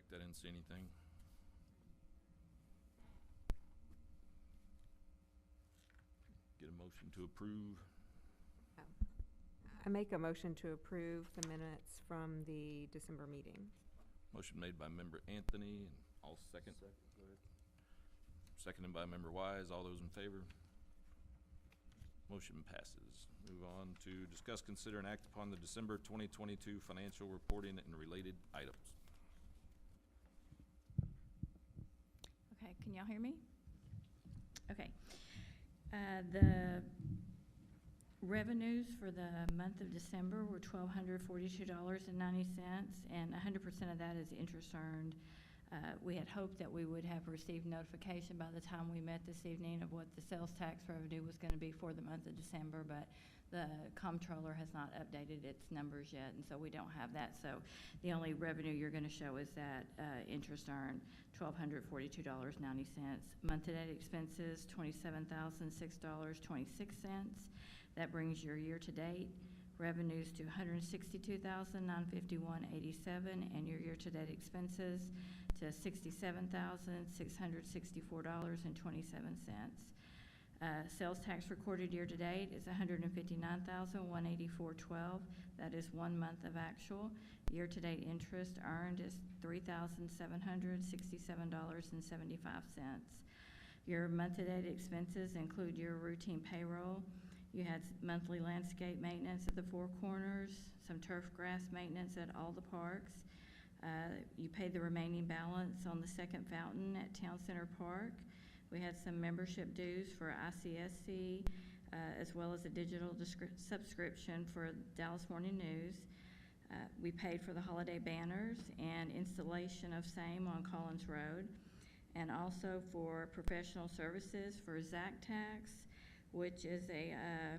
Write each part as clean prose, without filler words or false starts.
Correct, I didn't see anything. Get a motion to approve. I make a motion to approve the minutes from the December meeting. Motion made by member Anthony, and I'll second. Go ahead. Seconded by member Wise. All those in favor? Motion passes. Move on to discuss, consider, and act upon the December 2022 financial reporting and related items. Okay, can y'all hear me? Okay. The revenues for the month of December were $1,242.90, and 100% of that is interest earned. We had hoped that we would have received notification by the time we met this evening of what the sales tax revenue was going to be for the month of December, but the comptroller has not updated its numbers yet, and so we don't have that. So the only revenue you're going to show is that interest earned, $1,242.90. Month-to-date expenses, $27,006.26. That brings your year-to-date revenues to $162,951.87, and your year-to-date expenses to $67,664.27. Sales tax recorded year-to-date is $159,184.12. That is 1 month of actual. Year-to-date interest earned is $3,767.75. Your month-to-date expenses include your routine payroll. You had monthly landscape maintenance at the Four Corners, some turf grass maintenance at all the parks. You paid the remaining balance on the second fountain at Town Center Park. We had some membership dues for ICSC, as well as a digital subscription for Dallas Morning News. We paid for the holiday banners and installation of same on Collins Road, and also for professional services for ZACTax, which is a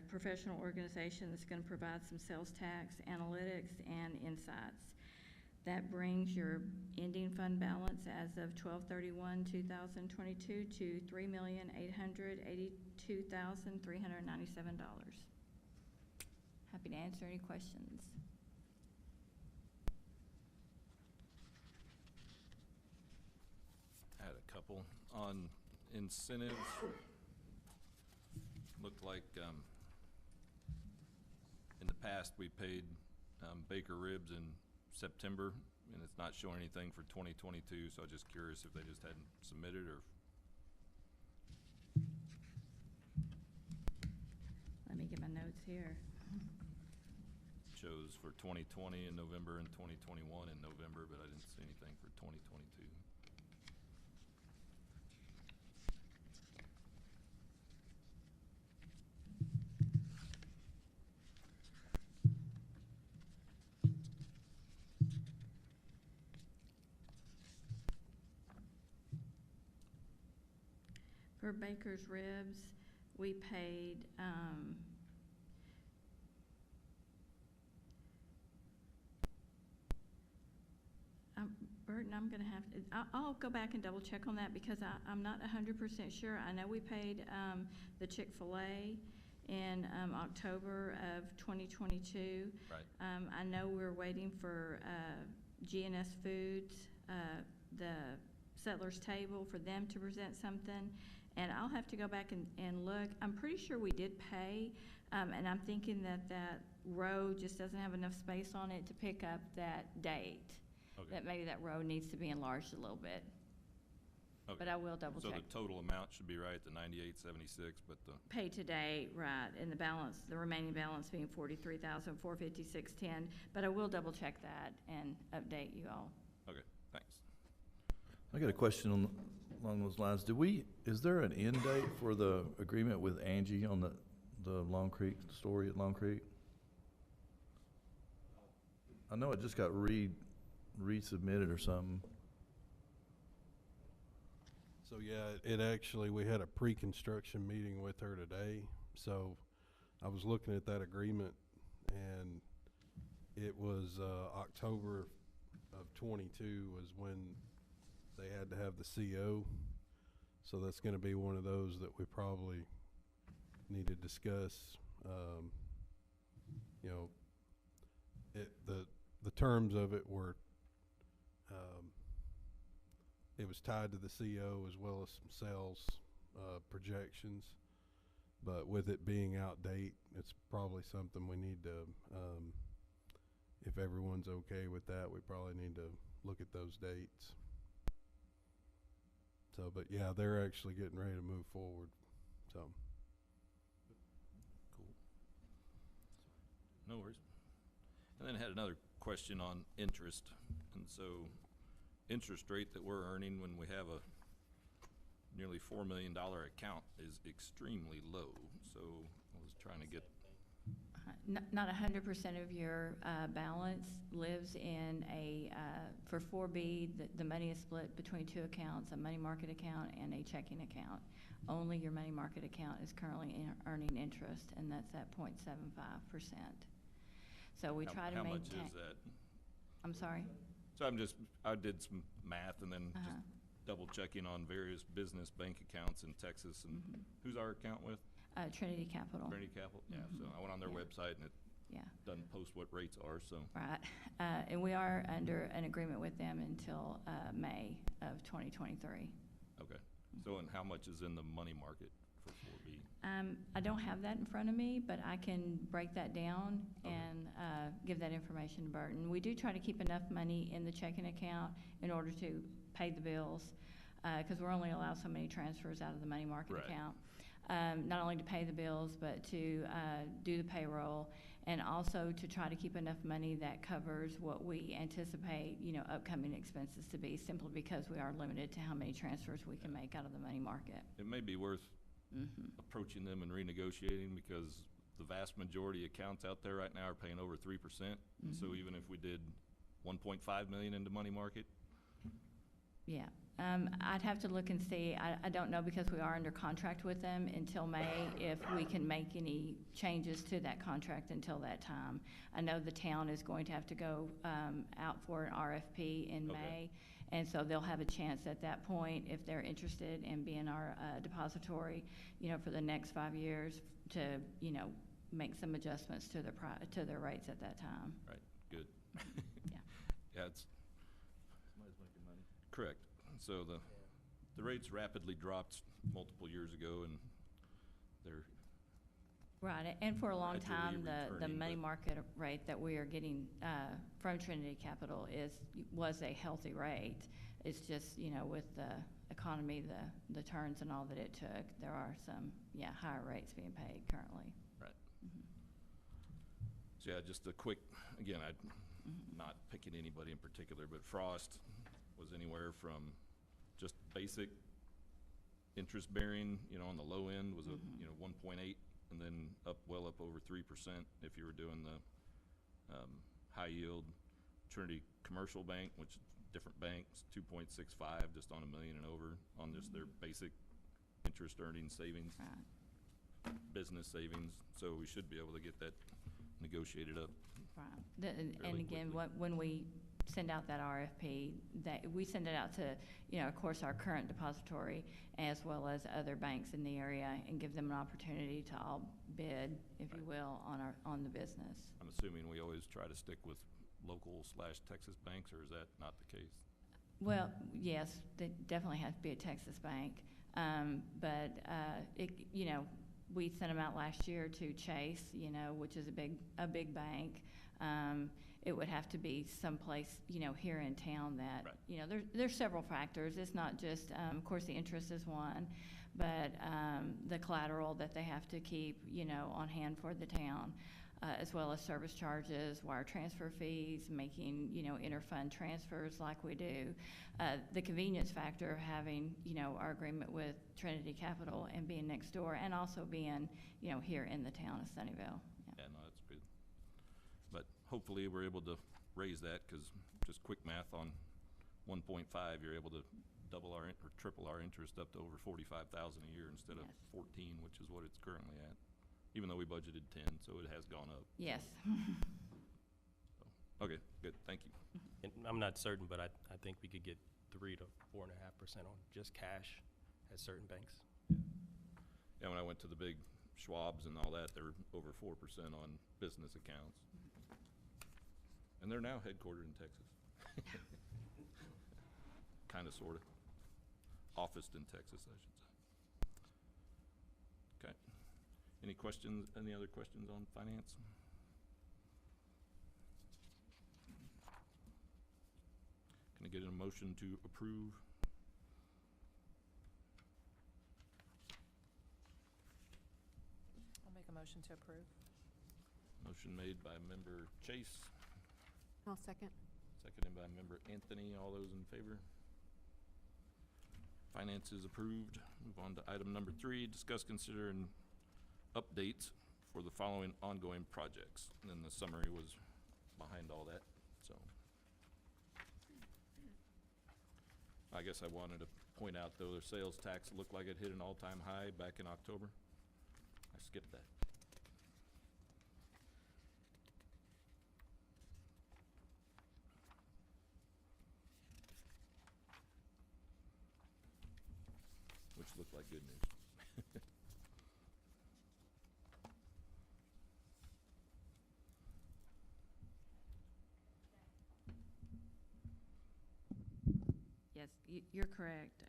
professional organization that's going to provide some sales tax analytics and insights. That brings your ending fund balance as of 12/31/2022 to $3,882,397. Happy to answer any questions. I had a couple on incentives. Looked like in the past we paid Baker Ribs in September, and it's not showing anything for 2022, so I'm just curious if they just hadn't submitted, or Let me get my notes here. shows for 2020 in November and 2021 in November, but I didn't see anything for 2022. For Baker's Ribs, we paid, Burton, I'm gonna have to, I'll go back and double check on that because I'm not 100% sure. I know we paid, the Chick-fil-A in, October of 2022. Right. I know we're waiting for, GNS Foods, the Settlers Table, for them to present something. And I'll have to go back and look. I'm pretty sure we did pay, and I'm thinking that that row just doesn't have enough space on it to pick up that date. Okay. That maybe that row needs to be enlarged a little bit. Okay. But I will double So check. the total amount should be right, the 9876, but the, Pay today, right, and the balance, the remaining balance being $43,456.10. But I will double check that and update you all. okay, thanks. I got a question along those lines. Is there an end date for the agreement with Angie on the Long Creek story at Long Creek? I know it just got resubmitted or something. So yeah, it actually, we had a pre-construction meeting with her today. So I was looking at that agreement, and it was October of 22 was when they had to have the CO. So that's going to be one of those that we probably need to discuss. You know, the terms of it were it was tied to the CO as well as some sales projections. But with it being out date, it's probably something we need to, if everyone's okay with that, we probably need to look at those dates. So, but yeah, they're actually getting ready to move forward, so. Cool. No worries. And then I had another question on interest. And so, interest rate that we're earning when we have a nearly $4 million account is extremely low. So I was trying to get, Not 100% of your balance lives in a, for 4B, the money is split between two accounts, a money market account and a checking account. Only your money market account is currently earning interest, and that's at 0.75%. So we try to how maintain. much is that? I'm sorry? So I did some math and then just double checking on various business bank accounts in Texas. And who's our account with? Trinity Capital. Trinity Capital? Yeah, so I went on their Yeah. website and it Yeah. doesn't post what rates are, so. Right. And we are under an agreement with them until May of 2023. Okay. So, and how much is in the money market for 4B? I don't have that in front of me, but I can break that down Okay. and give that information to Burton. We do try to keep enough money in the checking account in order to pay the bills, because we're only allowed so many transfers out of the money market Right. account. Not only to pay the bills, but to do the payroll, and also to try to keep enough money that covers what we anticipate, upcoming expenses to be, simply because we are limited to how many transfers we can make out of the money market. It may be worth approaching them and renegotiating, because the vast majority of accounts out there right now are paying over 3%. So even if we did 1.5 million into money market, Yeah, I'd have to look and see. I don't know, because we are under contract with them until May, if we can make any changes to that contract until that time. I know the town is going to have to go out for an RFP in Okay. May, and so they'll have a chance at that point, if they're interested in being our depository, for the next 5 years, to, make some adjustments to their rates at that time. right, good. Yeah. Yeah, it's Somebody's making money. correct. So the rates rapidly dropped multiple years ago, and they're, Right, and for a long Gradually time, the returning, money but- market rate that we are getting from Trinity Capital was a healthy rate. It's just, with the economy, the turns and all that it took, there are some, higher rates being paid currently. right. So yeah, just a quick, again, I'm not picking anybody in particular, but Frost was anywhere from just basic interest bearing, on the low end was 1.8, and then well up over 3% if you were doing the high yield Trinity Commercial Bank, which different banks, 2.65 just on $1 million and over on just their basic interest earning savings, Right, business savings. So we should be able to get that negotiated up. right. And Fairly again, quickly. when we send out that RFP, that we send it out to, of course, our current depository, as well as other banks in the area, and give them an opportunity to all bid, if you will, on the business. I'm assuming we always try to stick with local/Texas banks, or is that not the case? Well, yes, they definitely have to be a Texas bank. But we sent them out last year to Chase, which is a big bank. It would have to be someplace, here in town that, Right. there's several factors. It's not just, of course, the interest is one, but the collateral that they have to keep, on hand for the town, as well as service charges, wire transfer fees, making, interfund transfers like we do. The convenience factor of having, our agreement with Trinity Capital and being next door, and also being, here in the town of Sunnyvale. Yeah, no, that's good. But hopefully we're able to raise that, because just quick math on 1.5, you're able to double or triple our interest up to over 45,000 a year instead of Yes. 14, which is what it's currently at. Even though we budgeted 10, so it has gone up. Yes. Okay, good, thank you. And I'm not certain, but I think we could get 3 to 4.5% on just cash at certain banks. Yeah, when I went to the big Schwabs and all that, they're over 4% on business accounts. And they're now headquartered in Texas. Kinda, sorta. Officeton, Texas, I should say. Okay. Any questions, any other questions on finance? Can I get a motion to approve? I'll make a motion to approve. Motion made by member Chase, I'll second. seconded by member Anthony. All those in favor? Finance is approved. Move on to item number 3, discuss, consider, and updates for the following ongoing projects. And then the summary was behind all that, so. I guess I wanted to point out, though, their sales tax looked like it hit an all-time high back in October. I skipped that. Which looked like good news. Yes, you're correct,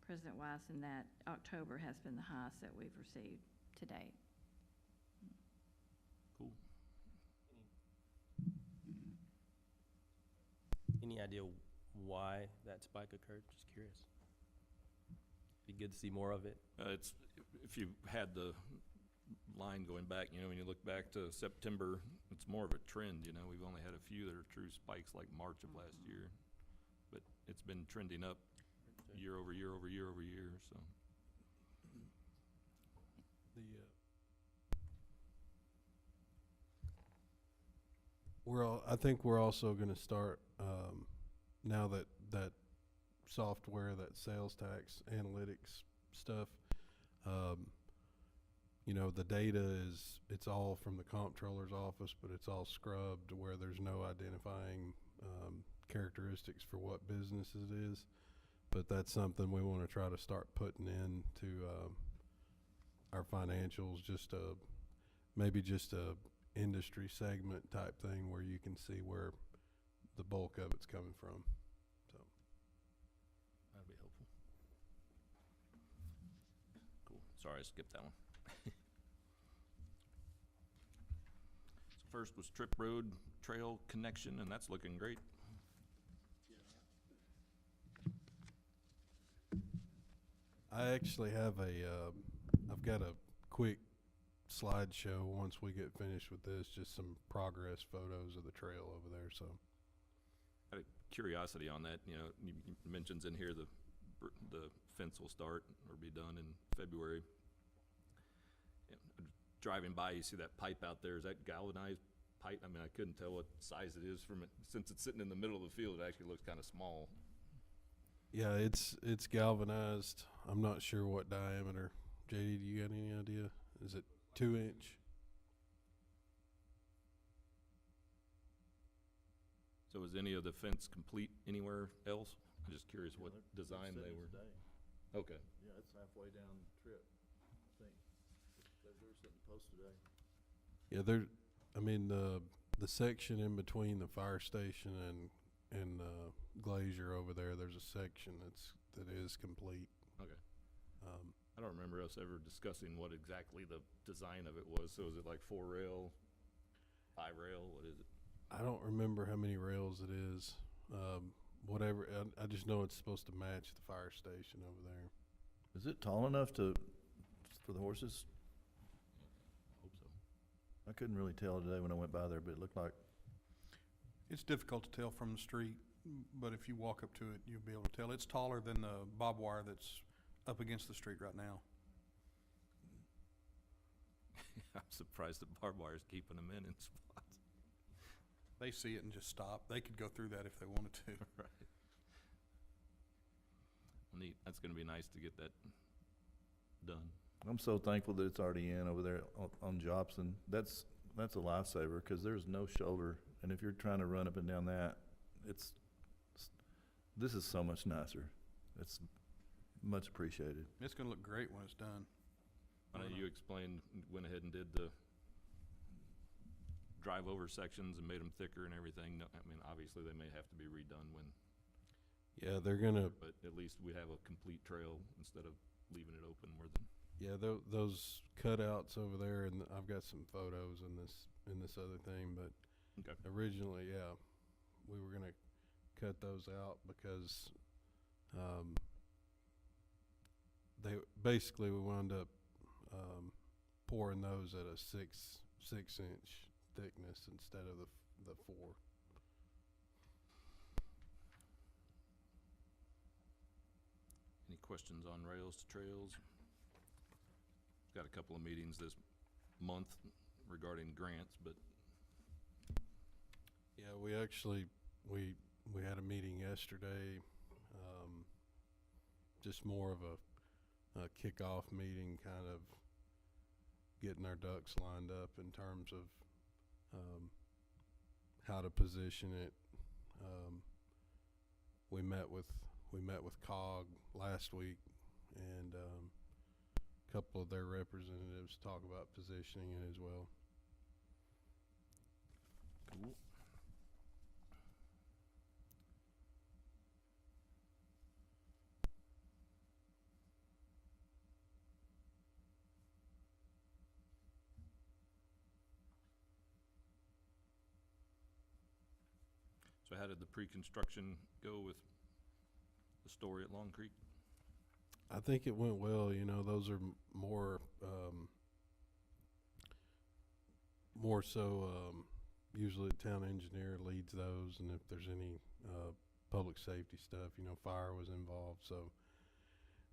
President Weiss, in that October has been the highest that we've received to date. Cool. Any idea why that spike occurred? Just curious. Be good to see more of it. It's, if you had the line going back, you know, when you look back to September, it's more of a trend, you know. We've only had a few that are true spikes like March of last year. But it's been trending up year over year over year over year, so. I think we're also gonna start, now that software, that sales tax analytics stuff, you know, the data it's all from the comptroller's office, but it's all scrubbed where there's no identifying, characteristics for what business it is. But that's something we wanna try to start putting into, our financials, maybe just a industry segment type thing where you can see where the bulk of it's coming from, so. That'd be helpful. Cool. Sorry, I skipped that one. So first was Trip Road Trail Connection, and that's looking great. I actually have I've got a quick slideshow once we get finished with this, just some progress photos of the trail over there, so. Out of curiosity on that, you know, you mentions in here the fence will start or be done in February. Yeah, driving by, you see that pipe out there. Is that galvanized pipe? I mean, I couldn't tell what size it is from it. Since it's sitting in the middle of the field, it actually looks kind of small. Yeah, it's galvanized. I'm not sure what diameter. JD, do you got any idea? Is it 2 inch? So is any of the fence complete anywhere else? I'm just curious what design they were. Okay. Yeah, it's halfway down the trip, I think. They're sitting post today. Yeah, I mean, the section in between the fire station and Glacier over there, there's a section that is complete. Okay. I don't remember us ever discussing what exactly the design of it was. So is it like 4 rail, 5 rail? What is it? I don't remember how many rails it is. Whatever, I just know it's supposed to match the fire station over there. Is it tall enough for the horses? Hope so. I couldn't really tell today when I went by there, but it looked like, It's difficult to tell from the street, but if you walk up to it, you'll be able to tell. It's taller than the barbed wire that's up against the street right now. I'm surprised the barbed wire's keeping them in spots. They see it and just stop. They could go through that if they wanted to. Right. Well, neat. That's gonna be nice to get that done. I'm so thankful that it's already in over there on Jobson. That's a lifesaver, because there's no shoulder, and if you're trying to run up and down that, this is so much nicer. It's much appreciated. It's gonna look great when it's done. I know you explained, went ahead and did the drive over sections and made them thicker and everything. No, I mean, obviously they may have to be redone when Yeah, they're gonna, but at least we have a complete trail instead of leaving it open where the, yeah, those cutouts over there, and I've got some photos in this other thing, but okay. originally, yeah, we were gonna cut those out because, we wound up, pouring those at a six inch thickness instead of the 4. Any questions on rails to trails? Got a couple of meetings this month regarding grants, but Yeah, we actually, we had a meeting yesterday, just more of a kickoff meeting, kind of getting our ducks lined up in terms of, how to position it. We met with COG last week, and, a couple of their representatives talk about positioning it as well. cool. So how did the pre-construction go with the story at Long Creek? I think it went well. You know, those are more so, usually the town engineer leads those, and if there's any public safety stuff, you know, fire was involved, so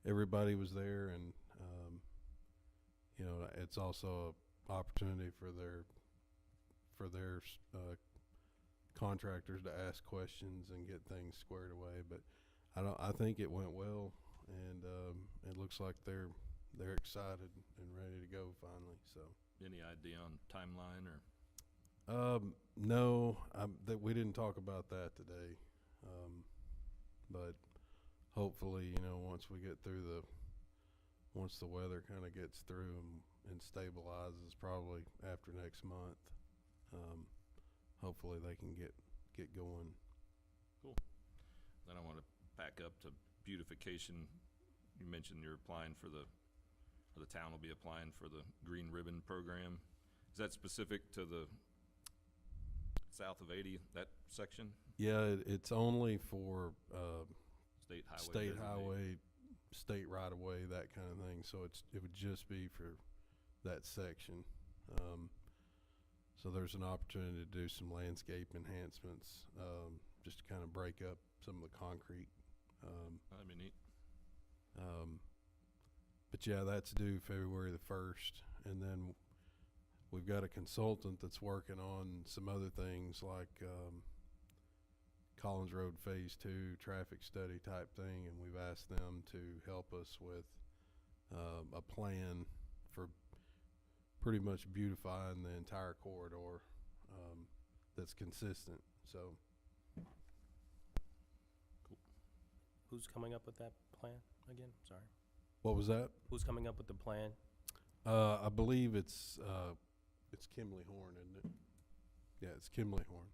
everybody was there, and you know, it's also a opportunity for their contractors to ask questions and get things squared away. But I think it went well, and it looks like they're excited and ready to go finally. So Any idea on timeline or? no, that we didn't talk about that today, but hopefully, you know, once the weather kind of gets through and stabilizes, probably after next month, hopefully they can get going. Then I want to back up to beautification. You mentioned you're applying for the town will be applying for the Green Ribbon Program. Is that specific to the south of 80, that section? Yeah, it's only for State highway? state designated? highway, state right of way, that kind of thing. So it would just be for that section. So there's an opportunity to do some landscape enhancements, just to kind of break up some of the concrete. That'd be neat. But yeah, that's due February the 1st, and then we've got a consultant that's working on some other things like Collins Road Phase 2 traffic study type thing, and we've asked them to help us with a plan for pretty much beautifying the entire corridor, that's consistent. So Who's coming up with that plan again? Sorry. what was that? Who's coming up with the plan? I believe it's Kimley Horn, isn't it? Yeah, it's Kimley Horn.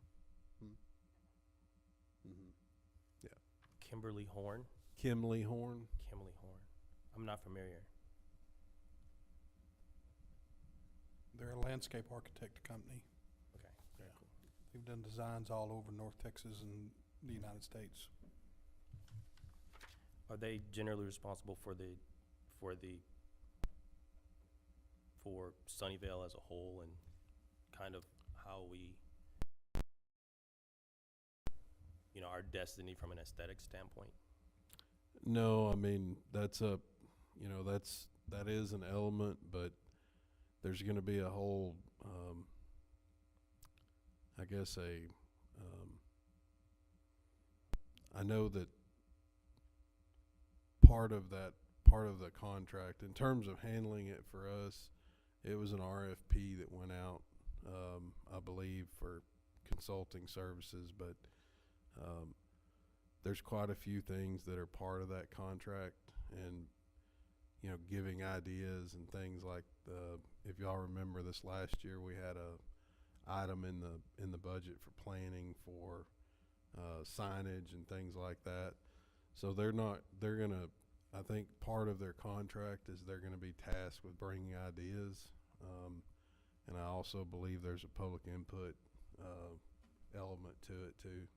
Kimberly Horn? Kimley Horn. Kimley Horn. I'm not familiar. They're a landscape architect company. Okay, very cool. They've done designs all over North Texas and the United States. Are they generally responsible for Sunnyvale as a whole, and kind of how we, you know, our destiny from an aesthetic standpoint? No, I mean, that is an element, but there's going to be a whole, I guess I know that part of the contract, in terms of handling it for us, it was an RFP that went out, I believe, for consulting services, but there's quite a few things that are part of that contract, and you know, giving ideas and things like if y'all remember this last year, we had a item in the budget for planning for signage and things like that. So they're gonna, I think part of their contract is they're gonna be tasked with bringing ideas. And I also believe there's a public input, element to it too.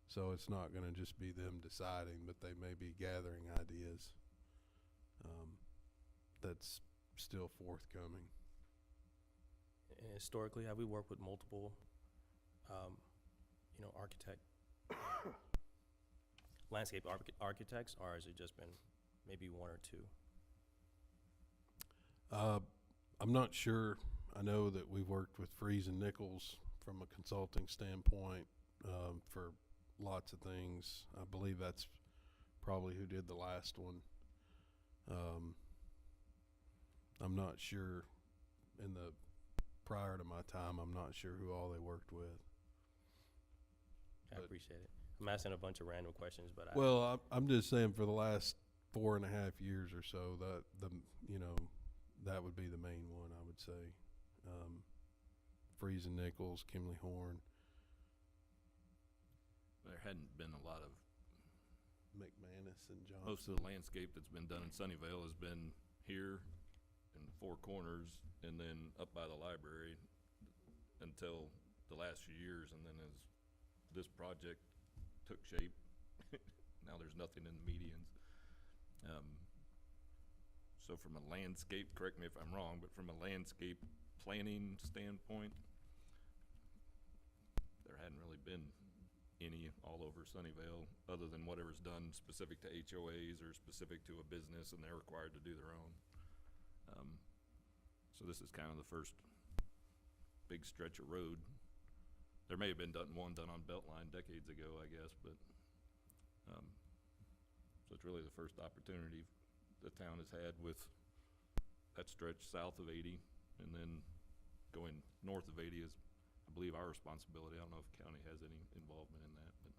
So it's not gonna just be them deciding, but they may be gathering ideas. That's still forthcoming. And historically, have we worked with multiple, landscape architects, or has it just been maybe one or two? I'm not sure. I know that we've worked with Freeze and Nichols from a consulting standpoint, for lots of things. I believe that's probably who did the last one. I'm not sure prior to my time, I'm not sure who all they worked with. I But- appreciate it. I'm asking a bunch of random questions, but Well, I'm just saying for the last 4.5 years or so, that would be the main one, I would say. Freeze and Nichols, Kimley Horn, There hadn't been a lot of, McManus and Johnson. most of the landscape that's been done in Sunnyvale has been here in the Four Corners and then up by the library until the last few years. And then as this project took shape, now there's nothing in the medians. So from a landscape, correct me if I'm wrong, but from a landscape planning standpoint, there hadn't really been any all over Sunnyvale, other than whatever's done specific to HOAs or specific to a business, and they're required to do their own. So this is kind of the first big stretch of road. There may have been one done on Beltline decades ago, I guess, but, so it's really the first opportunity the town has had with that stretch south of 80, and then going north of 80 is, I believe, our responsibility. I don't know if the county has any involvement in that, but.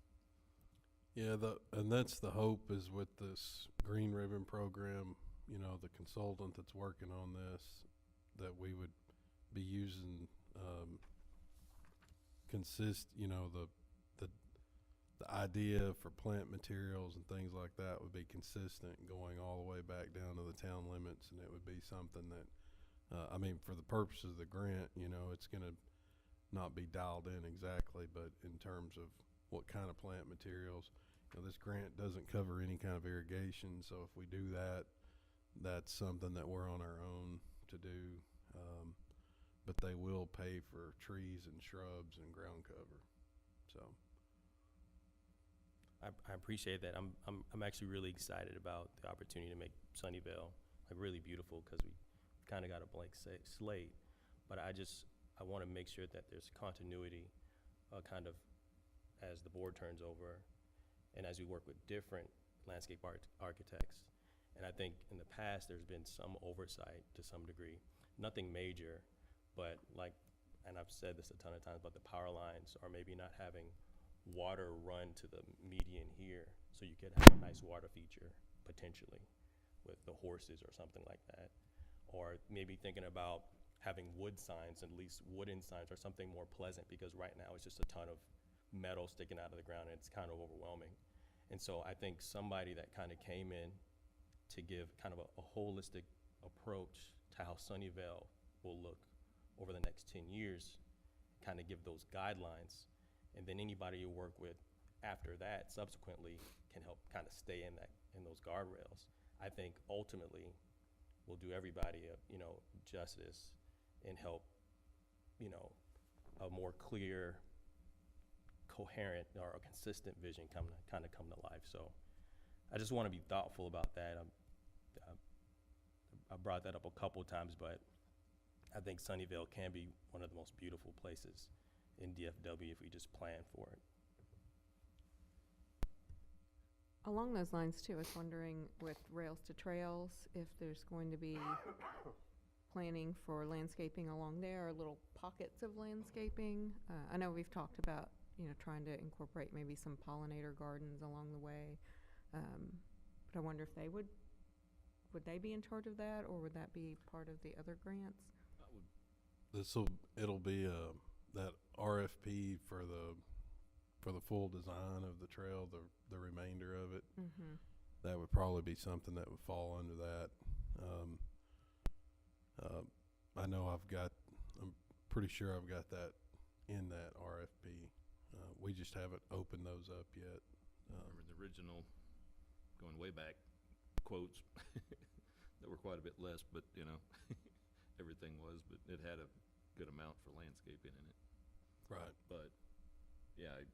Yeah, and that's the hope is with this Green Ribbon program, the consultant that's working on this, that we would be using, the idea for plant materials and things like that would be consistent going all the way back down to the town limits, and it would be something that, for the purposes of the grant, it's gonna not be dialed in exactly, but in terms of what kind of plant materials, this grant doesn't cover any kind of irrigation, so if we do that, that's something that we're on our own to do. But they will pay for trees and shrubs and ground cover, so. I appreciate that. I'm actually really excited about the opportunity to make Sunnyvale really beautiful, because we kind of got a blank slate. But I want to make sure that there's continuity, kind of as the board turns over, and as we work with different landscape architects. And I think in the past there's been some oversight to some degree, nothing major, but and I've said this a ton of times, but the power lines, or maybe not having water run to the median here, so you could have a nice water feature potentially with the horses or something like that. Or maybe thinking about having wood signs, at least wooden signs, or something more pleasant, because right now it's just a ton of metal sticking out of the ground and it's kind of overwhelming. And so I think somebody that kind of came in to give kind of a holistic approach to how Sunnyvale will look over the next 10 years, kind of give those guidelines. And then anybody you work with after that subsequently can help kind of stay in those guardrails. I think ultimately will do everybody justice and help a more clear, coherent, or a consistent vision come to life. So I just want to be thoughtful about that. I brought that up a couple times, but I think Sunnyvale can be one of the most beautiful places in DFW if we just plan for it. Along those lines too, I was wondering with Rails to Trails, if there's going to be planning for landscaping along there, or little pockets of landscaping. I know we've talked about, trying to incorporate maybe some pollinator gardens along the way. But I wonder if they would they be in charge of that, or would that be part of the other grants? It'll be that RFP for the for the full design of the trail, the remainder of it, Mm-hmm. that would probably be something that would fall under that. I know I'm pretty sure I've got that in that RFP. We just haven't opened those up yet. Remember the original, going way back, quotes that were quite a bit less, but, you know, everything was, but it had a good amount for landscaping in it. Right. But, yeah, I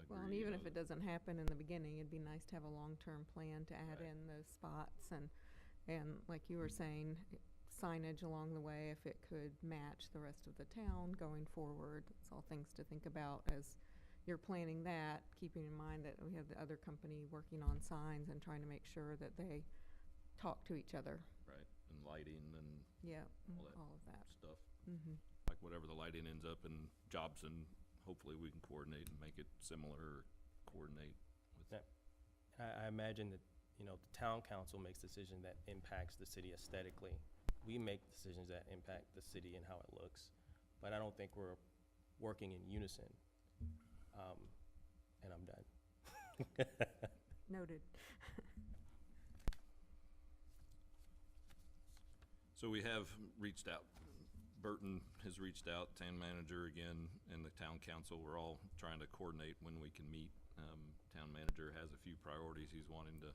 agree. Well, and you even know, if it doesn't happen in the beginning, it'd be nice to have a long-term plan to add Right. in those spots and like you were saying, signage along the way, if it could match the rest of the town going forward. It's all things to think about as you're planning that, keeping in mind that we have the other company working on signs and trying to make sure that they talk to each other. Right, and lighting and Yeah, All that. all of that. stuff, Mm-hmm. like whatever the lighting ends up in Jobson, hopefully we can coordinate and make it similar, or coordinate with Yeah. I imagine that, you know, the town council makes decision that impacts the city aesthetically. We make decisions that impact the city and how it looks, but I don't think we're working in unison. And I'm done. Noted. So we have reached out. Burton has reached out, town manager again, and the town council. We're all trying to coordinate when we can meet. Town manager has a few priorities he's wanting to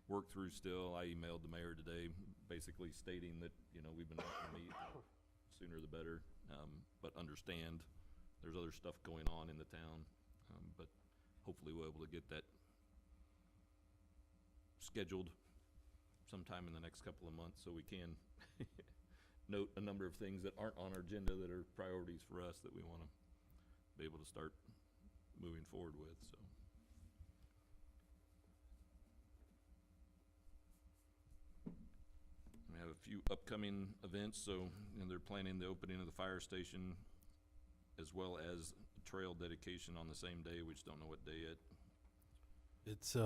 work through still. I emailed the mayor today, basically stating that, you know, we've been wanting to meet, sooner the better, but understand there's other stuff going on in the town. But hopefully we'll be able to get that scheduled sometime in the next couple of months so we can note a number of things that aren't on our agenda that are priorities for us that we want to be able to start moving forward with, so. We have a few upcoming events, so, you know, they're planning the opening of the fire station as well as trail dedication on the same day. We just don't know what day yet. It's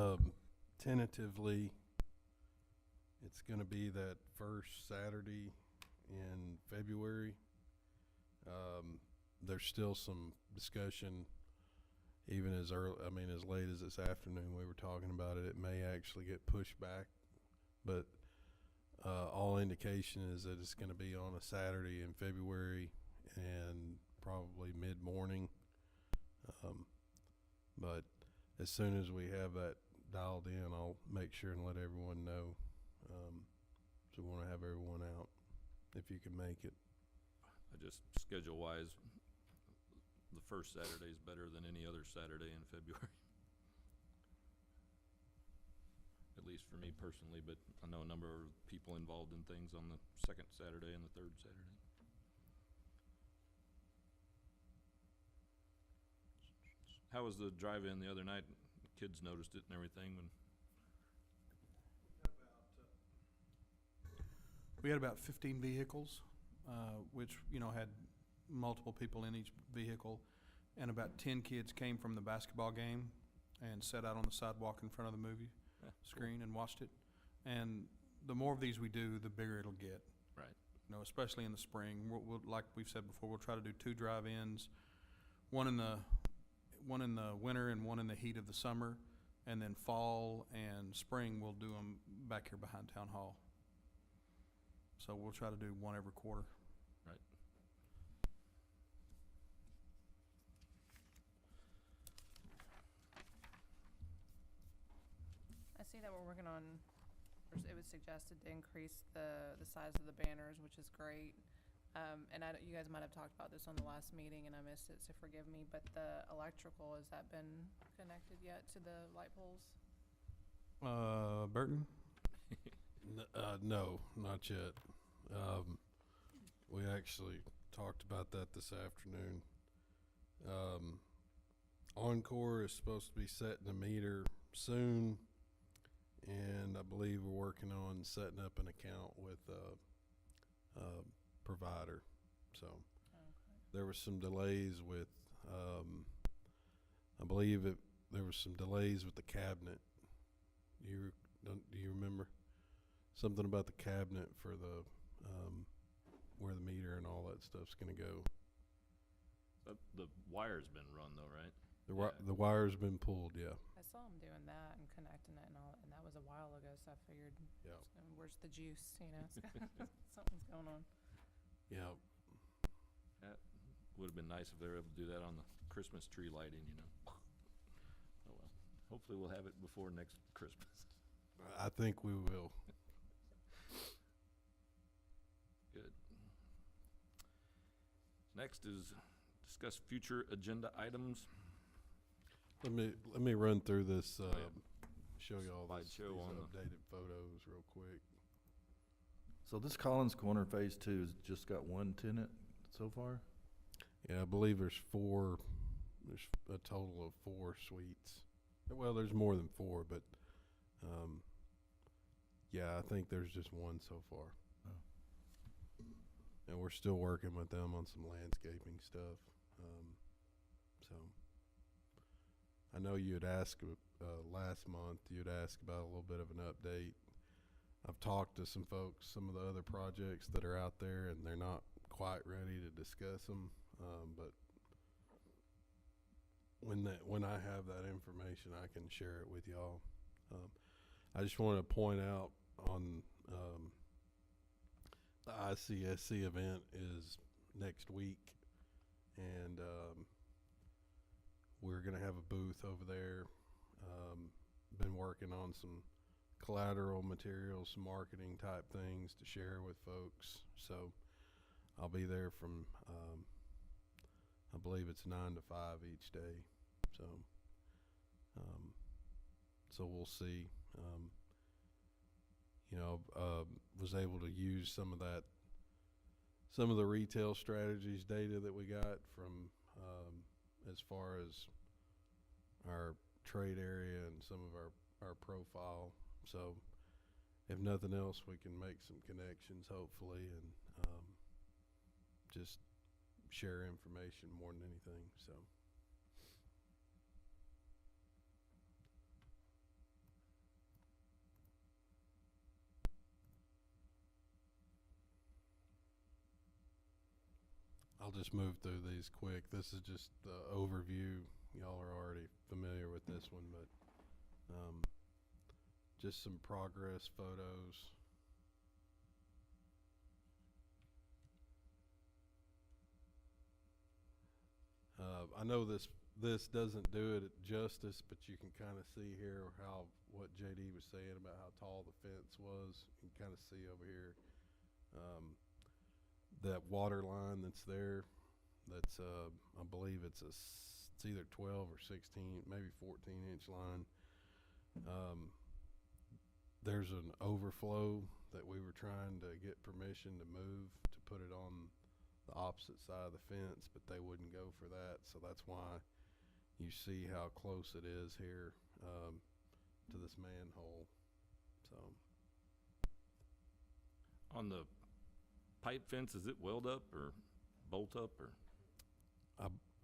tentatively, it's gonna be that first Saturday in February. There's still some discussion, even as early, I mean, as late as this afternoon, we were talking about it. It may actually get pushed back, but all indication is that it's gonna be on a Saturday in February and probably mid-morning. But as soon as we have that dialed in, I'll make sure and let everyone know. So we wanna have everyone out, if you can make it. I just, schedule-wise, the first Saturday is better than any other Saturday in February. At least for me personally, but I know a number of people involved in things on the second Saturday and the third Saturday. How was the drive-in the other night? Kids noticed it and everything when, We had about 15 vehicles, which, you know, had multiple people in each vehicle, and about 10 kids came from the basketball game and sat out on the sidewalk in front of the movie Yeah, screen and watched it. And the more of these we do, the bigger it'll get. right, You know, especially in the spring. We'll, like we've said before, we'll try to do 2 drive-ins, one in the winter and one in the heat of the summer, and then fall and spring we'll do them back here behind Town Hall. So we'll try to do one every quarter. right. I see that we're working on, or it was suggested to increase the size of the banners, which is great. And you guys might have talked about this on the last meeting and I missed it, so forgive me, but the electrical, has that been connected yet to the light poles? Burton? No, not yet. We actually talked about that this afternoon. Encore is supposed to be setting a meter soon, and I believe we're working on setting up an account with a provider. So there was some delays with, I believe there was some delays with the cabinet. Do you remember? Something about the cabinet for the, where the meter and all that stuff's gonna go. The wire's been run though, right? The wire's been pulled, yeah. I saw him doing that and connecting it and all, and that was a while ago, so I figured, Yeah. where's the juice, you know? Something's going on. Yeah. That would've been nice if they were able to do that on the Christmas tree lighting, you know? Oh, well. Hopefully we'll have it before next Christmas. I think we will. Good. Next is discuss future agenda items. Let me run through this, yeah. show you all these Slideshow on the- updated photos real quick. So this Collins Corner Phase 2 has just got one tenant so far? Yeah, I believe there's a total of 4 suites. Well, there's more than 4, but, yeah, I think there's just one so far. Oh. And we're still working with them on some landscaping stuff. So, I know you had asked, last month, you'd asked about a little bit of an update. I've talked to some folks, some of the other projects that are out there, and they're not quite ready to discuss them. But when I have that information, I can share it with y'all. I just want to point out on the ICSC event is next week, and we're going to have a booth over there. Been working on some collateral materials, some marketing type things to share with folks. So I'll be there from, I believe it's 9 to 5 each day. So, so we'll see. Was able to use some of the retail strategies data that we got from, as far as our trade area and some of our profile. So if nothing else, we can make some connections hopefully, and just share information more than anything. So I'll just move through these quick. This is just the overview. Y'all are already familiar with this one, but just some progress photos. I know this doesn't do it justice, but you can kind of see here what JD was saying about how tall the fence was. You can kind of see over here that water line that's there. That's I believe it's either 12 or 16, maybe 14-inch line. There's an overflow that we were trying to get permission to move to put it on the opposite side of the fence, but they wouldn't go for that. So that's why you see how close it is here to this manhole. So On the pipe fence, is it weld up or bolt up or?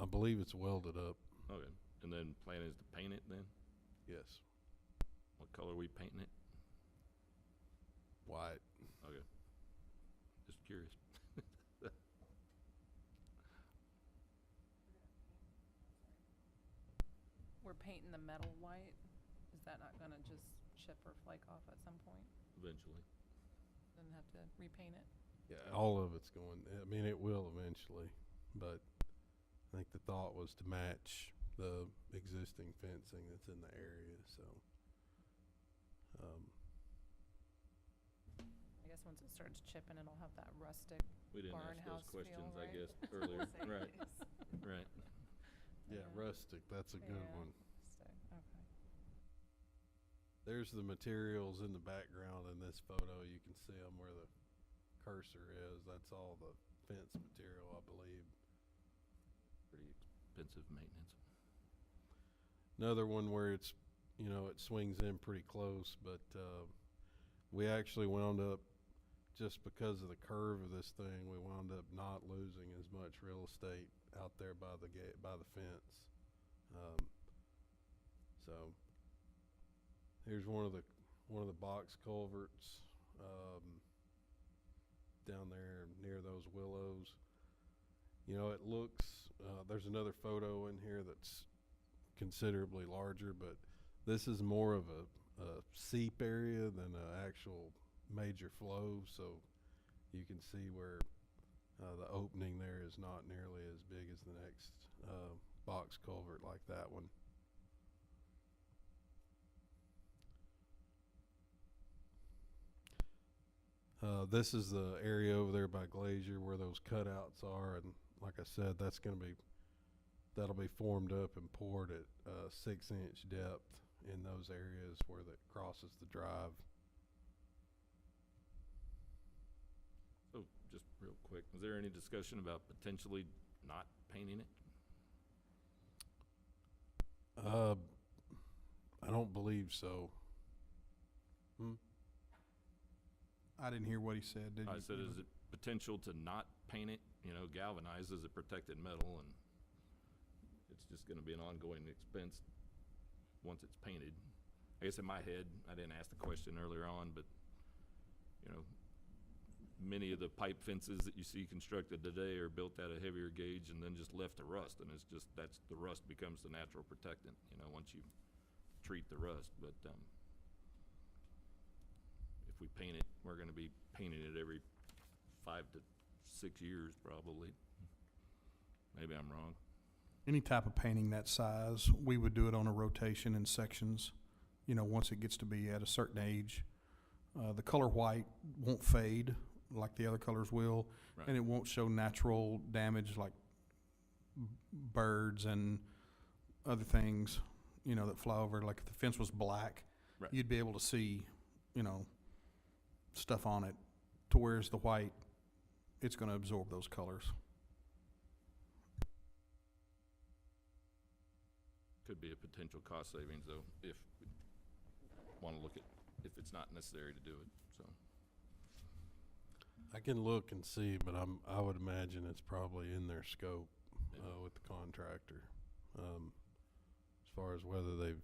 I believe it's welded up. Okay, and then plan is to paint it then? Yes, What color are we painting it? white. Okay, just curious. We're painting the metal white. Is that not gonna just chip or flake off at some point? Eventually. Then have to repaint it? Yeah, all of it's going. I mean, it will eventually, but I think the thought was to match the existing fencing that's in the area. So, I guess once it starts chipping, it'll have that rustic. We didn't ask those Barnhouse feel, questions, I right? guess, earlier. Right, right. yeah, rustic. That's a good Yeah. one. Rustic, okay. There's the materials in the background in this photo. You can see them where the cursor is. That's all the fence material, I believe. Pretty expensive maintenance. Another one where it's, it swings in pretty close, but we actually wound up, just because of the curve of this thing, we wound up not losing as much real estate out there by the gate, by the fence. So here's one of the box culverts down there near those willows. It looks, there's another photo in here that's considerably larger, but this is more of a seep area than an actual major flow, so you can see where the opening there is not nearly as big as the next box culvert like that one. This is the area over there by Glacier where those cutouts are, and like I said, that'll be formed up and poured at 6-inch depth in those areas where that crosses the drive. So, just real quick, was there any discussion about potentially not painting it? I don't believe so. I didn't hear what he said, did you? I said, is it potential to not paint it? You know, galvanized is a protected metal, and it's just gonna be an ongoing expense once it's painted. I guess in my head, I didn't ask the question earlier on, but, you know, many of the pipe fences that you see constructed today are built out of heavier gauge and then just left to rust, and it's just, the rust becomes the natural protectant, you know, once you treat the rust, but, if we paint it, we're gonna be painting it every 5 to 6 years, probably. Maybe I'm wrong. Any type of painting that size, we would do it on a rotation in sections, you know, once it gets to be at a certain age. The color white won't fade like the other colors will, Right. and it won't show natural damage like birds and other things, you know, that fly over. Like if the fence was black, Right. you'd be able to see, you know, stuff on it, to whereas the white, it's gonna absorb those colors. Could be a potential cost savings, though, if we wanna look at, if it's not necessary to do it, so. I can look and see, but I would imagine it's probably in their scope with the contractor. As far as whether they've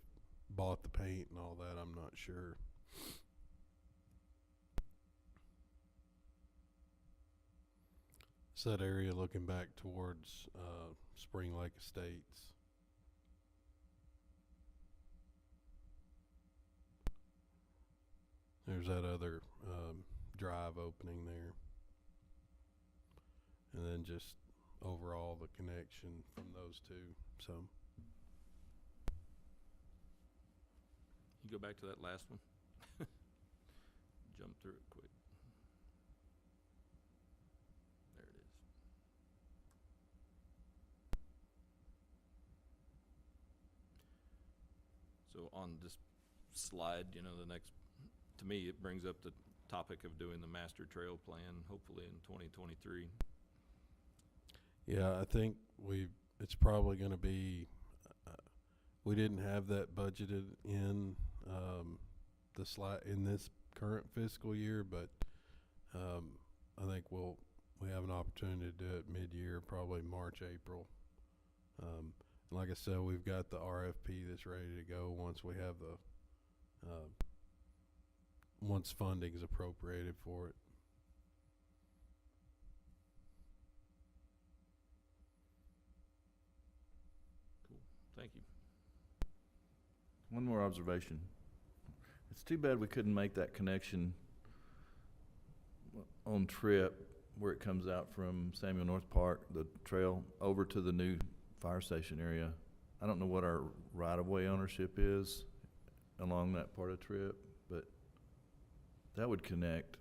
bought the paint and all that, I'm not sure. It's that area looking back towards Spring Lake Estates. There's that other drive opening there. And then just overall the connection from those two, so. You go back to that last one? Jump through it quick. There it is. So on this slide, you know, the next, to me, it brings up the topic of doing the master trail plan, hopefully in 2023. Yeah, I think it's probably gonna be, we didn't have that budgeted in, the slide, in this current fiscal year, but, I think we have an opportunity to do it mid-year, probably March, April. Like I said, we've got the RFP that's ready to go once we have once funding is appropriated for it. Cool, thank you. One more observation. It's too bad we couldn't make that connection on Tripp where it comes out from Samuel North Park, the trail, over to the new fire station area. I don't know what our right-of-way ownership is along that part of Tripp, but that would connect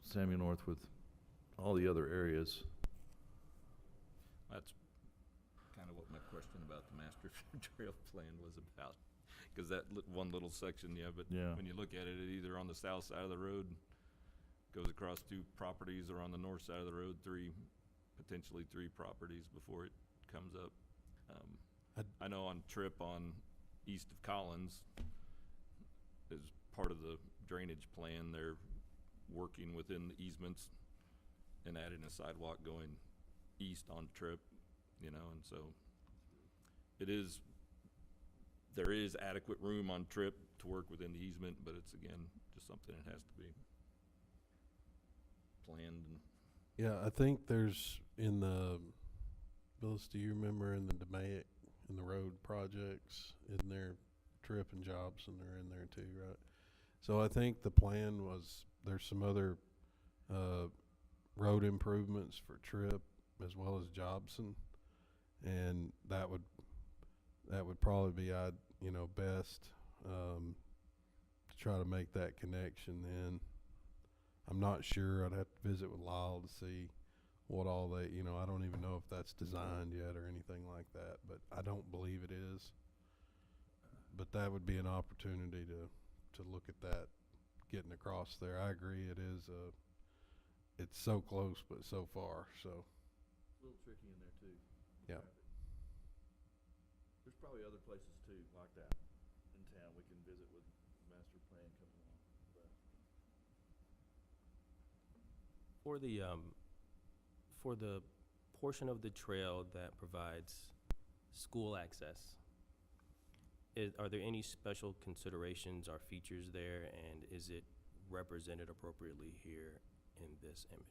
Samuel North with all the other areas. That's kind of what my question about the master trail plan was about. Because that one little section, yeah, but Yeah. when you look at it, it either on the south side of the road, goes across 2 properties, or on the north side of the road, potentially three properties before it comes up. I know on Tripp on east of Collins, as part of the drainage plan, they're working within the easements and adding a sidewalk going east on Tripp, you know, and so there is adequate room on Tripp to work within the easement, but it's, again, just something that has to be planned. And Yeah, I think there's in the, Billis, do you remember in the DMAIC, and the road projects in there. Tripp and Jobson are in there too, right? So I think the plan was, there's some other, road improvements for Tripp as well as Jobson. And that would probably be, best, to try to make that connection then. I'm not sure, I'd have to visit with Lyle to see what all they, I don't even know if that's designed yet or anything like that, but I don't believe it is. But that would be an opportunity to look at that, getting across there. I agree, it is, it's so close but so far, so, It's a little tricky in there too. yeah. There's probably other places too like that in town we can visit with master plan coming along. But For the portion of the trail that provides school access, are there any special considerations or features there, and is it represented appropriately here in this image?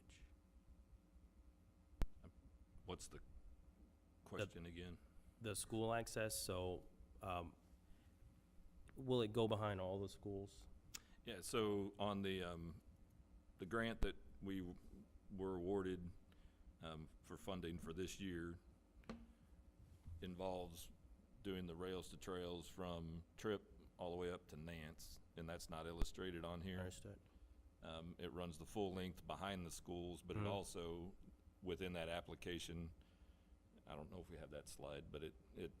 What's the question again? The school access, so, will it go behind all the schools? Yeah, so on the grant that we were awarded, for funding for this year involves doing the rails to trails from Tripp all the way up to Nance, and that's not illustrated on here. Understood. It runs the full length behind the schools, but it also, within that application, I don't know if we have that slide, but it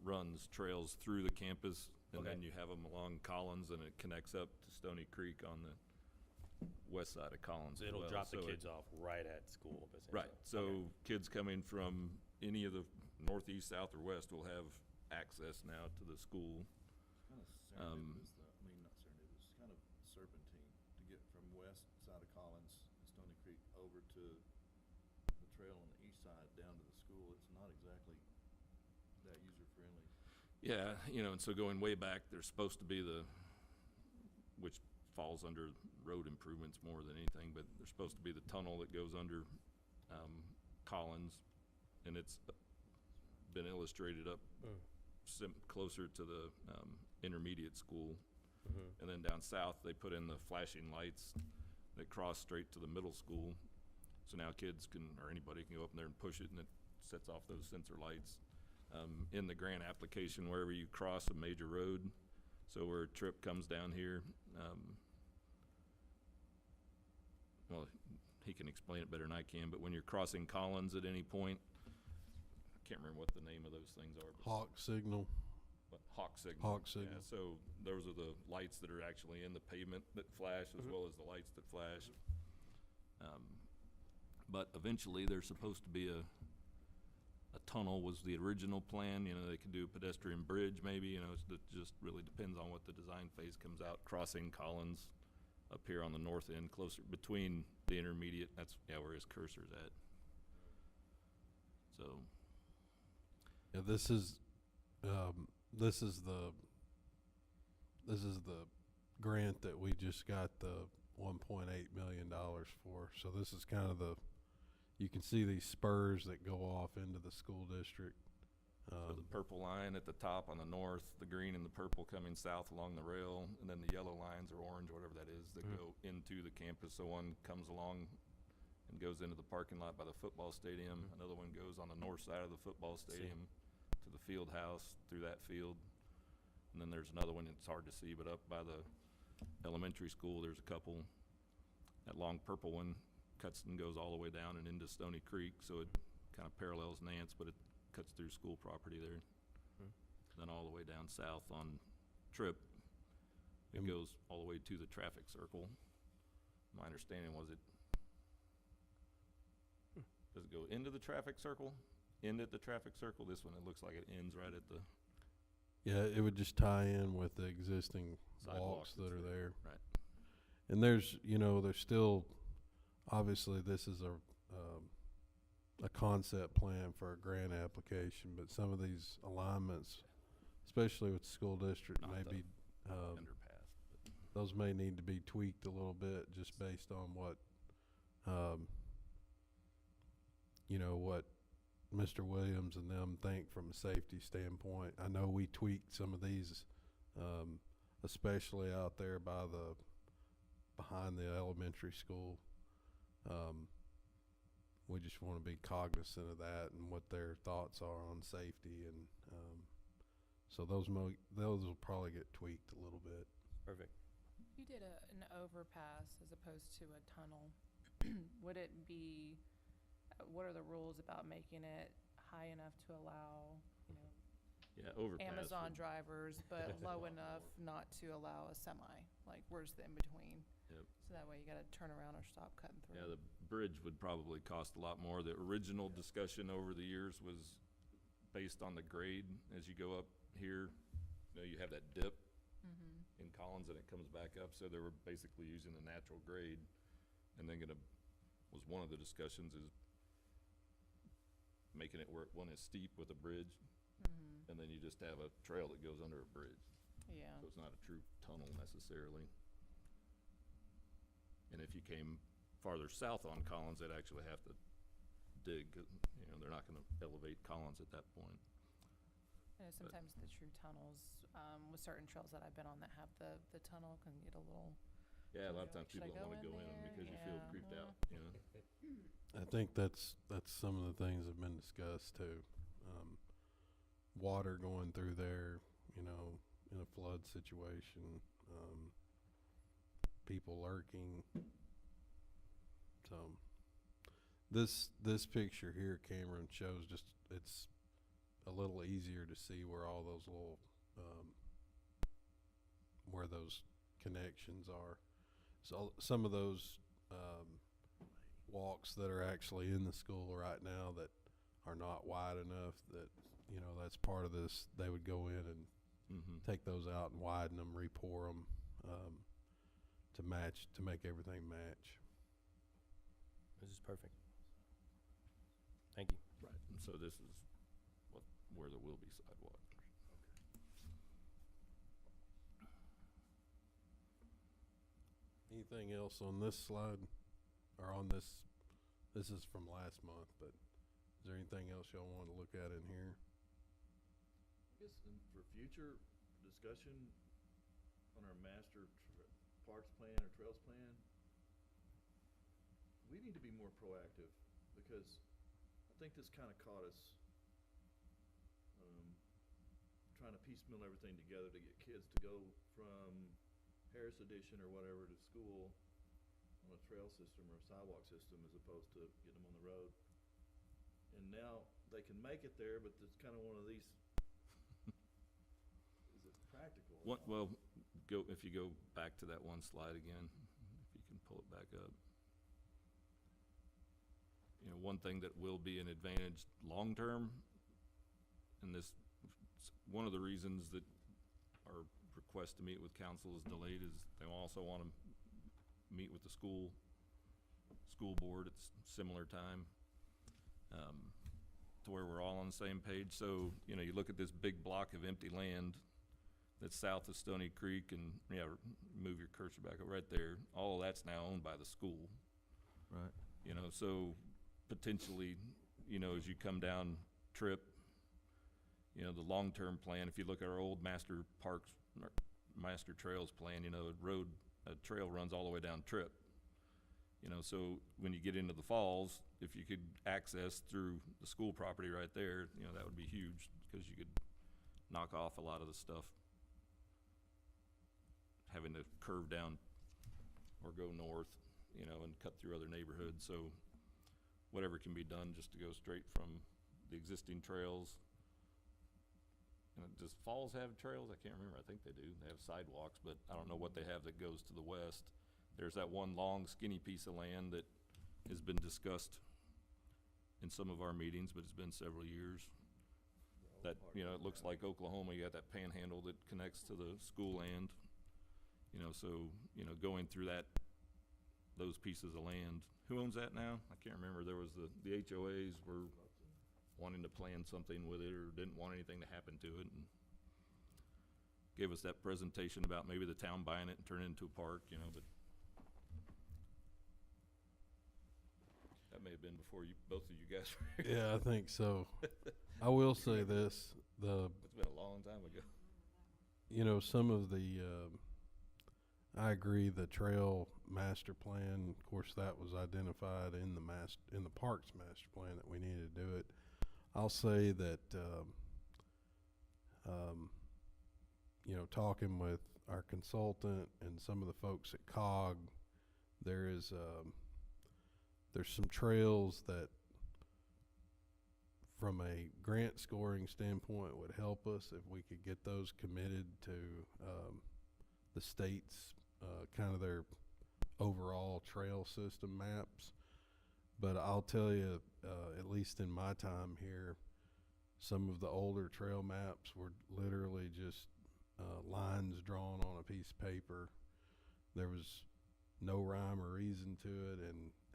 runs trails through the campus, and then you have them along Collins, and it connects up to Stony Creek on the west side of Collins So as it'll well. drop the So kids off right at school, essentially. Right, so kids coming from any of the northeast, south, or west will have access now to the school. It's kind of serendipitous, though. I mean, not serendipitous, it's kind of serpentine to get from west side of Collins, Stony Creek, over to the trail on the east side down to the school. It's not exactly that user-friendly. Yeah, and so going way back, there's supposed to be which falls under road improvements more than anything, but there's supposed to be the tunnel that goes under Collins, and it's been illustrated up closer to the intermediate school. And then down south, they put in the flashing lights that cross straight to the middle school. So now kids can, or anybody can go up in there and push it, and it sets off those sensor lights. In the grant application, wherever you cross a major road, so where Tripp comes down here, well, he can explain it better than I can, but when you're crossing Collins at any point, I can't remember what the name of those things are. But Hawk signal. but Hawk signal. Hawk signal. Yeah, so those are the lights that are actually in the pavement that flash, as well as the lights that flash. But eventually, there's supposed to be a tunnel was the original plan. They could do a pedestrian bridge maybe, it just really depends on what the design phase comes out, crossing Collins up here on the north end, closer between the intermediate, that's, where his cursor's at. So, Yeah, this is the grant that we just got the $1.8 million for. So this is kind of you can see these spurs that go off into the school district. so the purple line at the top on the north, the green and the purple coming south along the rail, and then the yellow lines or orange, whatever that is, that go into the campus. So one comes along and goes into the parking lot by the football stadium. Another one goes on the north side of the football stadium to the field house through that field. And then there's another one, it's hard to see, but up by the elementary school, there's a couple. That long purple one cuts and goes all the way down and into Stony Creek, so it kind of parallels Nance, but it cuts through school property there. Then all the way down south on Tripp, it goes all the way to the traffic circle. My understanding was does it go into the traffic circle? End at the traffic circle? This one, it looks like it ends right at the Yeah, it would just tie in with the existing sidewalks walks that are there. Right. And there's still, obviously this is a concept plan for a grant application, but some of these alignments, especially with the school district, Not the maybe, Underpass. those may need to be tweaked a little bit just based on what Mr. Williams and them think from a safety standpoint. I know we tweaked some of these, especially out there behind the elementary school. We just want to be cognizant of that and what their thoughts are on safety, and so those will probably get tweaked a little bit. Perfect. You did an overpass as opposed to a tunnel. Would it be, what are the rules about making it high enough to allow, Yeah, overpass. Amazon would- drivers, but low enough not to allow a semi? Like, where's the in-between? Yep. So that way you gotta turn around or stop cutting through. Yeah, the bridge would probably cost a lot more. The original discussion over the years was based on the grade as you go up here. You have that dip Mm-hmm. in Collins and it comes back up, so they were basically using the natural grade. And then was one of the discussions is making it where one is steep with a bridge, Mm-hmm. and then you just have a trail that goes under a bridge. Yeah. So it's not a true tunnel necessarily. And if you came farther south on Collins, they'd actually have to dig, 'cause, they're not gonna elevate Collins at that point. I know sometimes the true tunnels, with certain trails that I've been on that have the tunnel can get a little, Yeah, a lot of You're times like, should I people don't wanna go go in in them there? because you feel Yeah. creeped out, I think that's some of the things that have been discussed too. Water going through there, in a flood situation, people lurking. So this picture here, Cameron, shows it's a little easier to see where all those little, where those connections are. So some of those, walks that are actually in the school right now that are not wide enough, that, that's part of this, they would go in and Mm-hmm. take those out and widen them, re-pour them, to make everything match. This is perfect. Thank you. Right, and so this is where there will be sidewalk. Anything else on this slide, or on this is from last month, but is there anything else y'all want to look at in here? I guess for future discussion on our master parks plan or trails plan, we need to be more proactive, because I think this kind of caught us trying to piecemeal everything together to get kids to go from Harris Edition or whatever to school on a trail system or a sidewalk system, as opposed to getting them on the road. And now they can make it there, but it's kind of one of these, is it practical? or not? Well, if you go back to that one slide again, if you can pull it back up. One thing that will be an advantage long-term, and one of the reasons that our request to meet with council is delayed is they also want to meet with the school board at similar time, to where we're all on the same page. So, you look at this big block of empty land that's south of Stony Creek, and, move your cursor back up right there. All of that's now owned by the school. Right. So potentially, as you come down Tripp, the long-term plan, if you look at our old master parks, or master trails plan, a trail runs all the way down Tripp. So when you get into the falls, if you could access through the school property right there, that would be huge, because you could knock off a lot of the stuff having to curve down or go north, and cut through other neighborhoods. So whatever can be done just to go straight from the existing trails. Does Falls have trails? I can't remember. I think they do. They have sidewalks, but I don't know what they have that goes to the west. There's that one long skinny piece of land that has been discussed in some of our meetings, but it's been several years. That, it looks like Oklahoma, you got that panhandle that connects to the school land. So, going through those pieces of land. Who owns that now? I can't remember. There was the HOAs were wanting to plan something with it, or didn't want anything to happen to it, and gave us that presentation about maybe the town buying it and turning it into a park, but That may have been before you, both of you guys were. Yeah, I think so. I will say this, It's been a long time ago. you know, some of the, I agree, the trail master plan, of course, that was identified in the parks master plan that we needed to do it. I'll say that, you know, talking with our consultant and some of the folks at COG, there's some trails that, from a grant scoring standpoint, would help us if we could get those committed to the state's kind of their overall trail system maps. But I'll tell you, at least in my time here, some of the older trail maps were literally just lines drawn on a piece of paper. There was no rhyme or reason to it,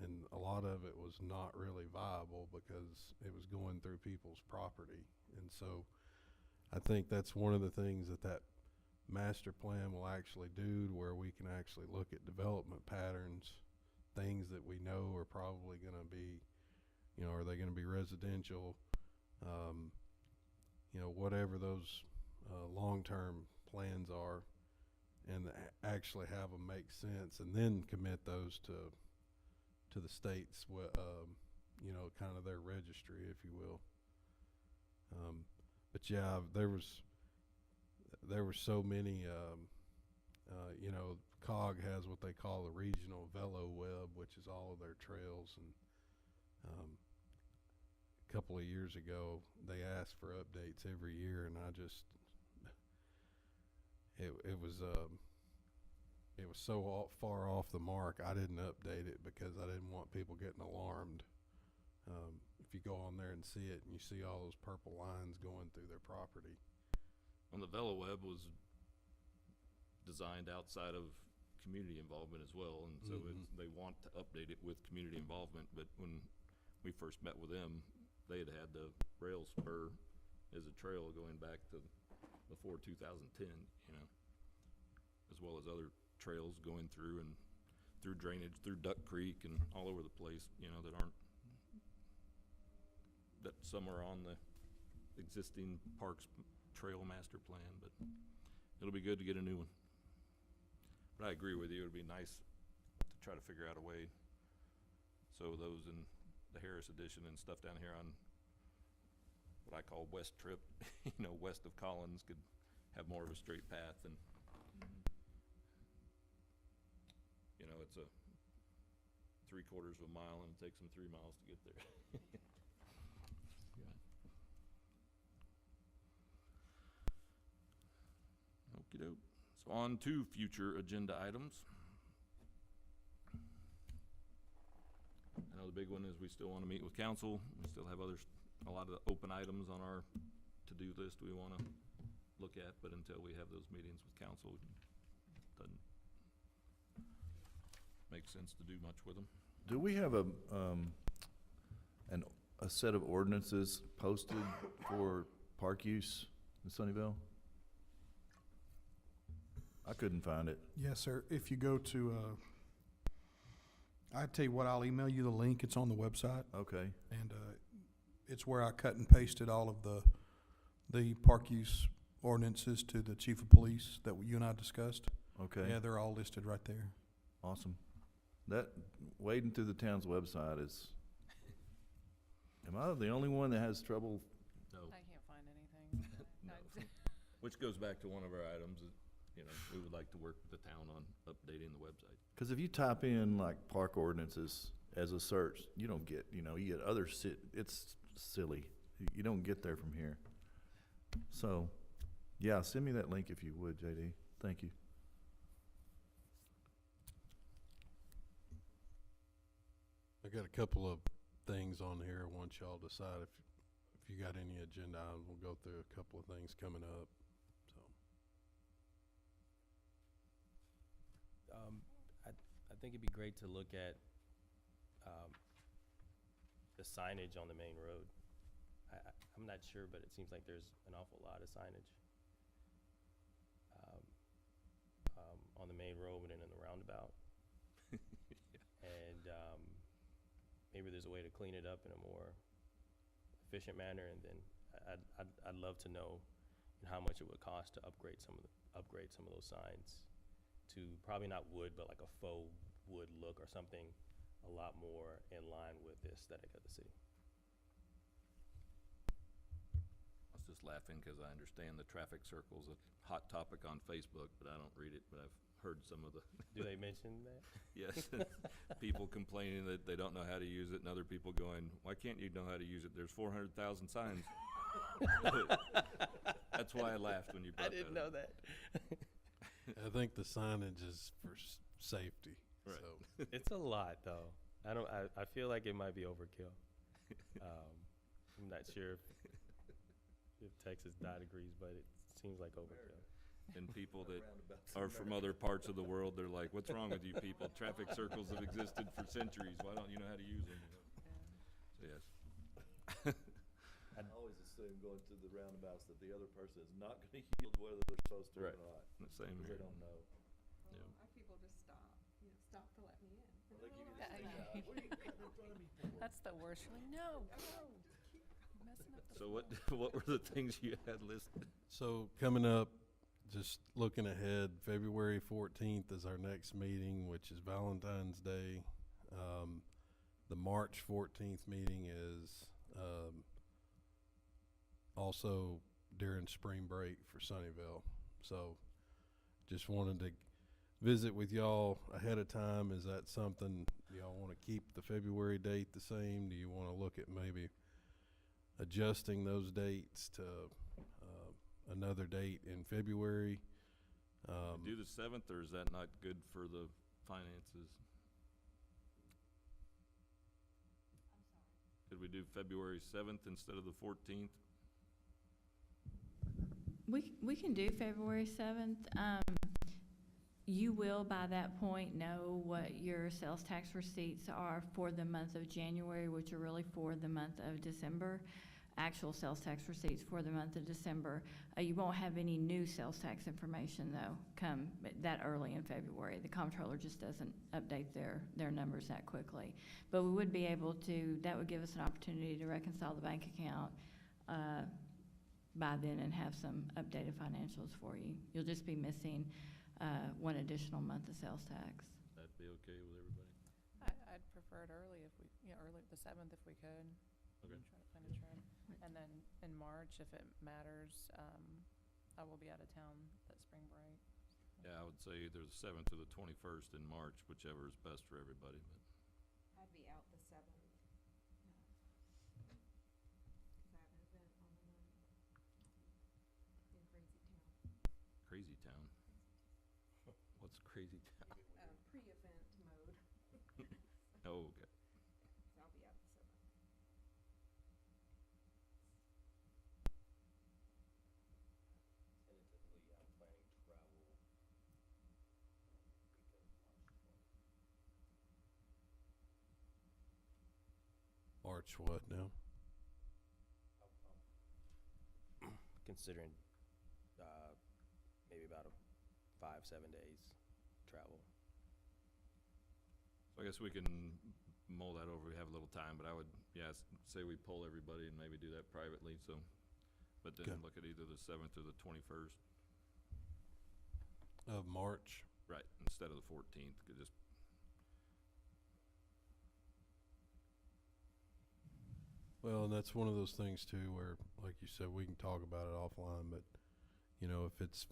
and a lot of it was not really viable because it was going through people's property. And so I think that's one of the things that master plan will actually do, to where we can actually look at development patterns, things that we know are probably going to be, you know, are they going to be residential, you know, whatever those long-term plans are, and actually have them make sense, and then commit those to the states, you know, kind of their registry, if you will. But yeah, there were so many, you know, COG has what they call the regional velo web, which is all of their trails, and a couple of years ago they asked for updates every year, and I just, it was so far off the mark, I didn't update it because I didn't want people getting alarmed. If you go on there and see it, and you see all those purple lines going through their property. And the VeloWeb was designed outside of community involvement as well, and so they want to update it with community involvement. But when we first met with them, they had had the rail spur as a trail going back to before 2010, you know, as well as other trails going through and through drainage, through Duck Creek and all over the place, you know, that aren't, that some are on the existing parks trail master plan, but it'll be good to get a new one. But I agree with you, it'd be nice to try to figure out a way so those in the Harris edition and stuff down here on what I call West Trip, you know, west of Collins, could have more of a straight path. And you know, it's a 3/4 of a mile, and it takes them 3 miles to get there. Yeah. Okey doke. So on to future agenda items. I know the big one is we still want to meet with council. We still have a lot of the open items on our to-do list we want to look at, but until we have those meetings with council, it doesn't make sense to do much with them. Do we have a set of ordinances posted for park use in Sunnyvale? I couldn't find it. Yes, sir. If you go to, I tell you what, I'll email you the link. It's on the website, Okay, and it's where I cut and pasted all of the park use ordinances to the chief of police that you and I discussed. okay, Yeah, they're all listed right there. awesome. That, wading through the town's website is, am I the only one that has trouble? No. I can't find anything. No. Which goes back to one of our items, that, you know, we would like to work with the town on updating the website. Because if you type in like park ordinances as a search, you don't get, you know, you get other it's silly. You don't get there from here. So, yeah, send me that link if you would, JD. Thank you. I got a couple of things on here. Once y'all decide if you got any agenda items, we'll go through a couple of things coming up. So I think it'd be great to look at the signage on the main road. I'm not sure, but it seems like there's an awful lot of signage on the main road and in the roundabout. And maybe there's a way to clean it up in a more efficient manner, and then I'd love to know how much it would cost to upgrade some of those signs to probably not wood, but like a faux wood look or something a lot more in line with the aesthetic of the city. I was just laughing because I understand the traffic circle's a hot topic on Facebook, but I don't read it, but I've heard some of the, Do they mention that? yes, people complaining that they don't know how to use it, and other people going, why can't you know how to use it? There's 400,000 signs. That's why I laughed when you brought that up. I didn't know that. I think the signage is for safety, Right. so. It's a lot, though. I feel like it might be overkill. I'm not sure if Texas agrees, but it seems like overkill. And people that are from other parts of the world, they're like, what's wrong with you people? Traffic circles have existed for centuries. Why don't you know how to use them? So, yes. I always assume going to the roundabouts that the other person is not gonna yield whether they're supposed to or Right. not, Same because here. they don't know. Yeah. People just stop, stop to let me in. Or they give you Yeah, the I stick know. out. What are you cutting in front of me for? That's the worst. You're like, no, messing up the So what were the things you had listed? So coming up, just looking ahead, February 14th is our next meeting, which is Valentine's Day. The March 14th meeting is also during spring break for Sunnyvale. So just wanted to visit with y'all ahead of time. Is that something y'all want to keep the February date the same? Do you want to look at maybe adjusting those dates to another date in February? Do the 7th, or is that not good for the finances? Could we do February 7th instead of the 14th? We can do February 7th. You will by that point know what your sales tax receipts are for the month of January, which are really for the month of December. Actual sales tax receipts for the month of December. You won't have any new sales tax information though come that early in February. The comptroller just doesn't update their numbers that quickly. But we would be able to, that would give us an opportunity to reconcile the bank account by then and have some updated financials for you. You'll just be missing one additional month of sales tax. That'd be okay with everybody? I'd prefer it early if we, early the 7th if we could. Okay. Try to plan a trip. And then in March, if it matters, I will be out of town that spring break. Yeah, I would say either the 7th or the 21st in March, whichever is best for everybody, but. I'd be out the 7th. Cause I have an event on the 9th in Crazy Town. Crazy Town? What's Crazy Town? Pre-event mode. Oh, okay. So I'll be out the 7th. Tentatively, I'm planning to travel March what now? considering maybe about a 5-7 days travel. So I guess we can mull that over. We have a little time, but I would, say we poll everybody and maybe do that privately, so. But then Okay. look at either the 7th or the 21st. Of March? Right, instead of the 14th, could just, Well, and that's one of those things too, where, like you said, we can talk about it offline, but, if it's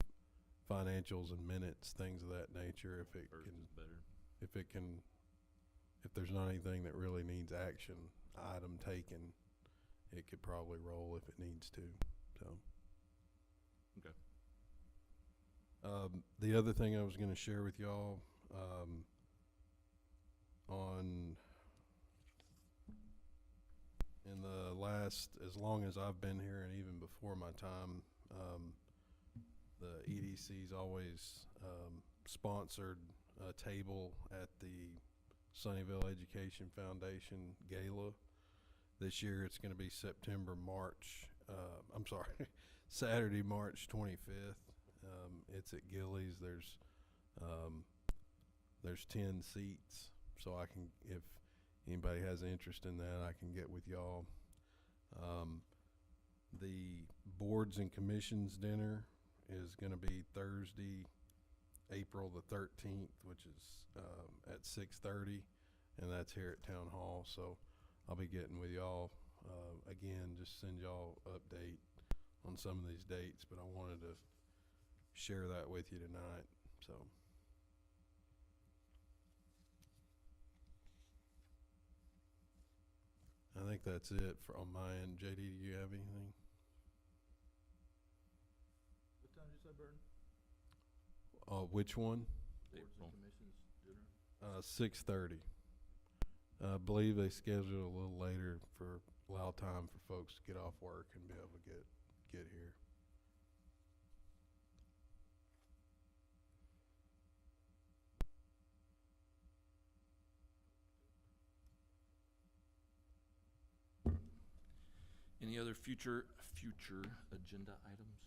financials and minutes, things of that nature, if first is better. if there's not anything that really needs action item taken, it could probably roll if it needs to, so. Okay. The other thing I was gonna share with y'all, in the last, as long as I've been here and even before my time, the EDC's always, sponsored a table at the Sunnyvale Education Foundation Gala. This year it's gonna be Saturday, March 25th. It's at Gillies. There's 10 seats, so anybody has interest in that, I can get with y'all. The boards and commissions dinner is gonna be Thursday, April the 13th, which is, at 6:30, and that's here at Town Hall, so I'll be getting with y'all, again, just send y'all update on some of these dates, but I wanted to share that with you tonight, so. I think that's it for, on my end. JD, do you have anything? What time did you say, Burton? Which one? Boards April. and commissions dinner? 6:30. I believe they scheduled a little later for allow time for folks to get off work and be able to get here. Any other future agenda items?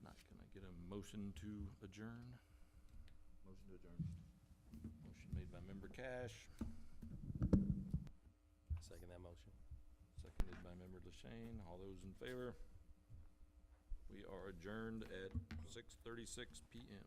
Not, can I get a motion to adjourn? Motion to adjourn. Motion made by member Cash, Second that motion. seconded by member LaShane. All those in favor? We are adjourned at 6:36 PM.